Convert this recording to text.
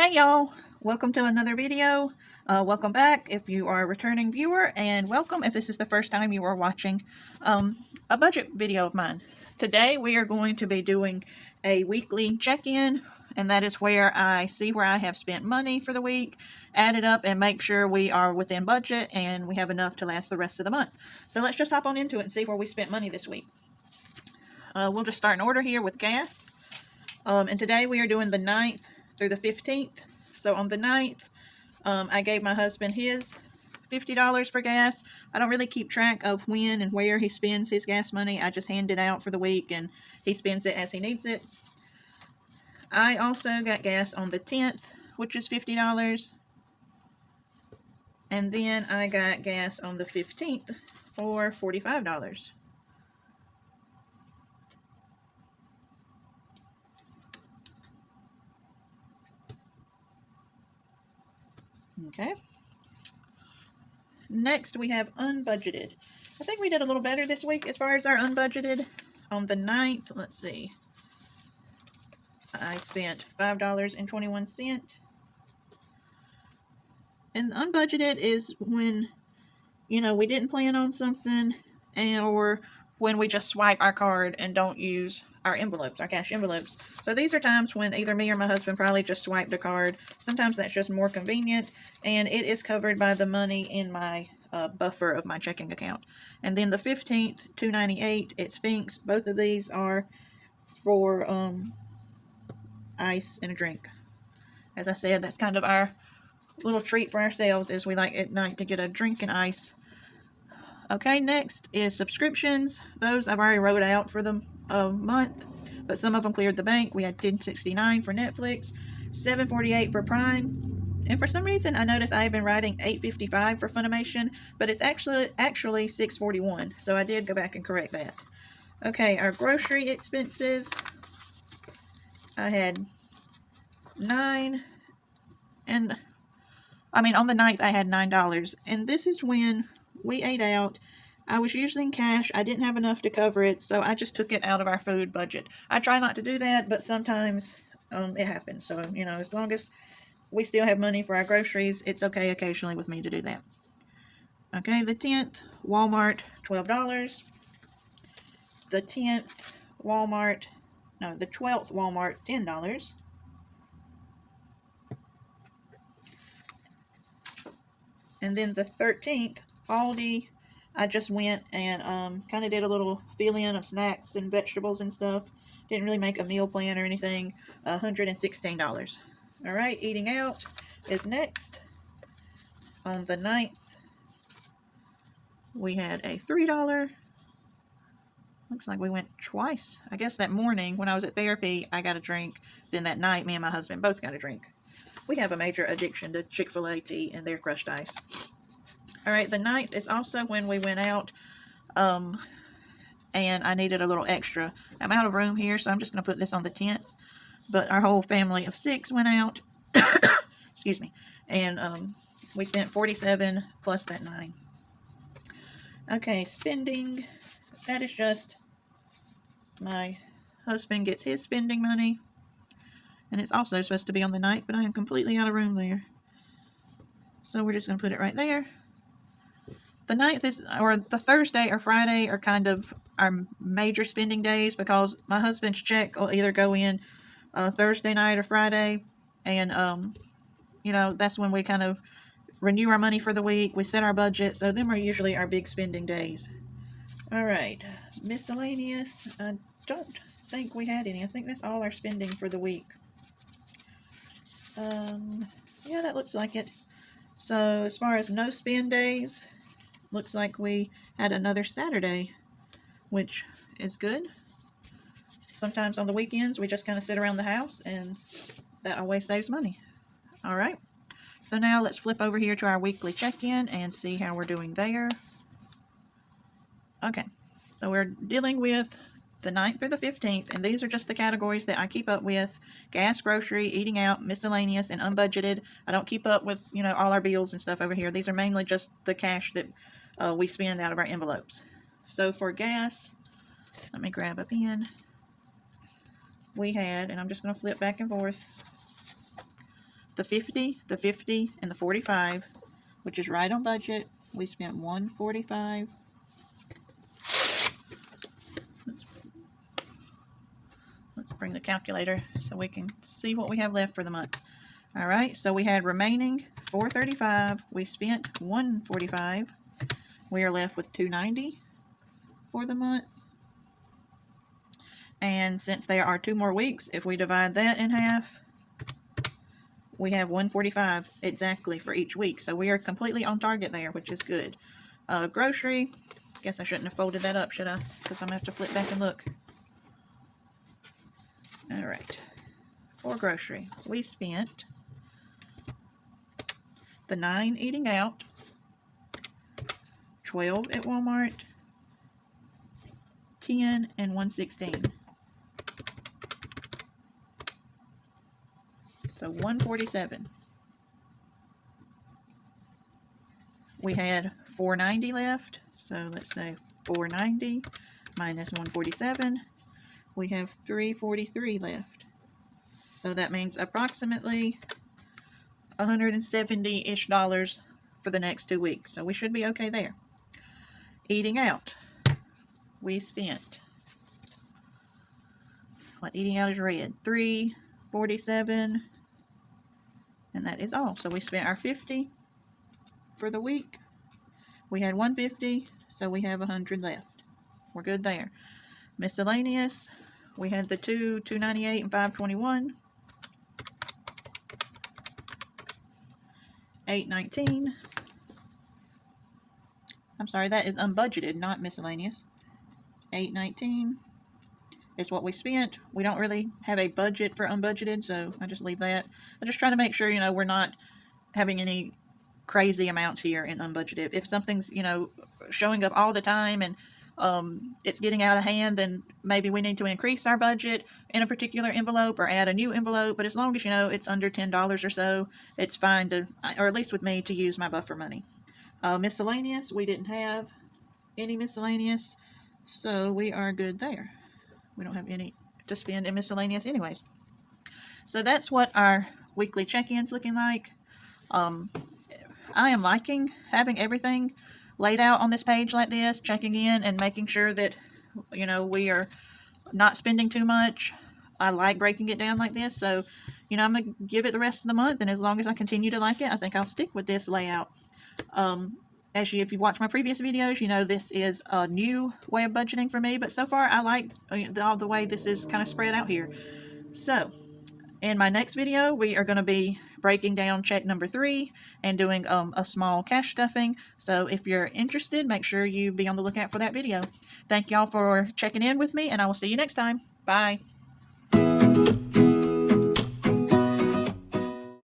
Hey y'all, welcome to another video. Welcome back if you are a returning viewer, and welcome if this is the first time you are watching a budget video of mine. Today we are going to be doing a weekly check-in, and that is where I see where I have spent money for the week, add it up, and make sure we are within budget and we have enough to last the rest of the month. So let's just hop on into it and see where we spent money this week. We'll just start in order here with gas. And today we are doing the 9th through the 15th. So on the 9th, I gave my husband his $50 for gas. I don't really keep track of when and where he spends his gas money. I just hand it out for the week and he spends it as he needs it. I also got gas on the 10th, which is $50. And then I got gas on the 15th for $45. Okay. Next, we have unbudgeted. I think we did a little better this week as far as our unbudgeted. On the 9th, let's see, I spent $5.21. And unbudgeted is when, we didn't plan on something, or when we just swipe our card and don't use our envelopes, our cash envelopes. So these are times when either me or my husband probably just swiped a card. Sometimes that's just more convenient, and it is covered by the money in my buffer of my checking account. And then the 15th, $2.98 at Sphinx. Both of these are for ice and a drink. As I said, that's kind of our little treat for ourselves, is we like at night to get a drink and ice. Okay, next is subscriptions. Those I've already wrote out for the month, but some of them cleared the bank. We had $10.69 for Netflix, $7.48 for Prime, and for some reason I noticed I have been writing $8.55 for Funimation, but it's actually $6.41. So I did go back and correct that. Okay, our grocery expenses. I had $9, and on the 9th I had $9, and this is when we ate out. I was using cash. I didn't have enough to cover it, so I just took it out of our food budget. I try not to do that, but sometimes it happens. So, as long as we still have money for our groceries, it's okay occasionally with me to do that. Okay, the 10th, Walmart, $12. The 12th, Walmart, $10. And then the 13th, Aldi, I just went and kind of did a little fill-in of snacks and vegetables and stuff. Didn't really make a meal plan or anything. $116. All right, eating out is next. On the 9th, we had a $3. Looks like we went twice. I guess that morning when I was at therapy, I got a drink. Then that night, me and my husband both got a drink. We have a major addiction to Chick-fil-A tea and their crushed ice. All right, the 9th is also when we went out, and I needed a little extra. I'm out of room here, so I'm just going to put this on the 10th. But our whole family of 6 went out. Excuse me. And we spent $47 plus that 9. Okay, spending. That is just my husband gets his spending money. And it's also supposed to be on the 9th, but I am completely out of room there. So we're just going to put it right there. The 9th is, or the Thursday or Friday are kind of our major spending days, because my husband's check will either go in Thursday night or Friday. And, that's when we kind of renew our money for the week. We set our budget. So them are usually our big spending days. All right. Miscellaneous. I don't think we had any. I think that's all our spending for the week. Yeah, that looks like it. So as far as no spend days, looks like we had another Saturday, which is good. Sometimes on the weekends we just kind of sit around the house, and that always saves money. All right. So now let's flip over here to our weekly check-in and see how we're doing there. Okay. So we're dealing with the 9th through the 15th, and these are just the categories that I keep up with: gas, grocery, eating out, miscellaneous, and unbudgeted. I don't keep up with, all our bills and stuff over here. These are mainly just the cash that we spend out of our envelopes. So for gas, let me grab a pen. We had, and I'm just going to flip back and forth, the 50, the 50, and the 45, which is right on budget. We spent $145. Let's bring the calculator so we can see what we have left for the month. All right, so we had remaining $435. We spent $145. We are left with $290 for the month. And since there are 2 more weeks, if we divide that in half, we have $145 exactly for each week. So we are completely on target there, which is good. Grocery, guess I shouldn't have folded that up, should I? Because I'm going to have to flip back and look. All right. For grocery, we spent the 9 eating out, 12 at Walmart, 10 and 116. So $147. We had $490 left. So let's say $490 minus $147. We have $343 left. So that means approximately $170-ish for the next 2 weeks. So we should be okay there. Eating out. We spent, what eating out is red, $347, and that is all. So we spent our $50 for the week. We had $150, so we have $100 left. We're good there. Miscellaneous, we had the $298 and $521. $819. I'm sorry, that is unbudgeted, not miscellaneous. $819 is what we spent. We don't really have a budget for unbudgeted, so I just leave that. I just try to make sure, we're not having any crazy amounts here in unbudgeted. If something's, showing up all the time and it's getting out of hand, then maybe we need to increase our budget in a particular envelope or add a new envelope. But as long as, it's under $10 or so, it's fine to, or at least with me, to use my buffer money. Miscellaneous, we didn't have any miscellaneous, so we are good there. We don't have any to spend in miscellaneous anyways. So that's what our weekly check-in's looking like. I am liking having everything laid out on this page like this, checking in and making sure that, we are not spending too much. I like breaking it down like this, so, I'm going to give it the rest of the month, and as long as I continue to like it, I think I'll stick with this layout. If you've watched my previous videos, this is a new way of budgeting for me, but so far I like the way this is kind of spread out here. So, in my next video, we are going to be breaking down check number 3 and doing a small cash stuffing. So if you're interested, make sure you be on the lookout for that video. Thank y'all for checking in with me, and I will see you next time. Bye.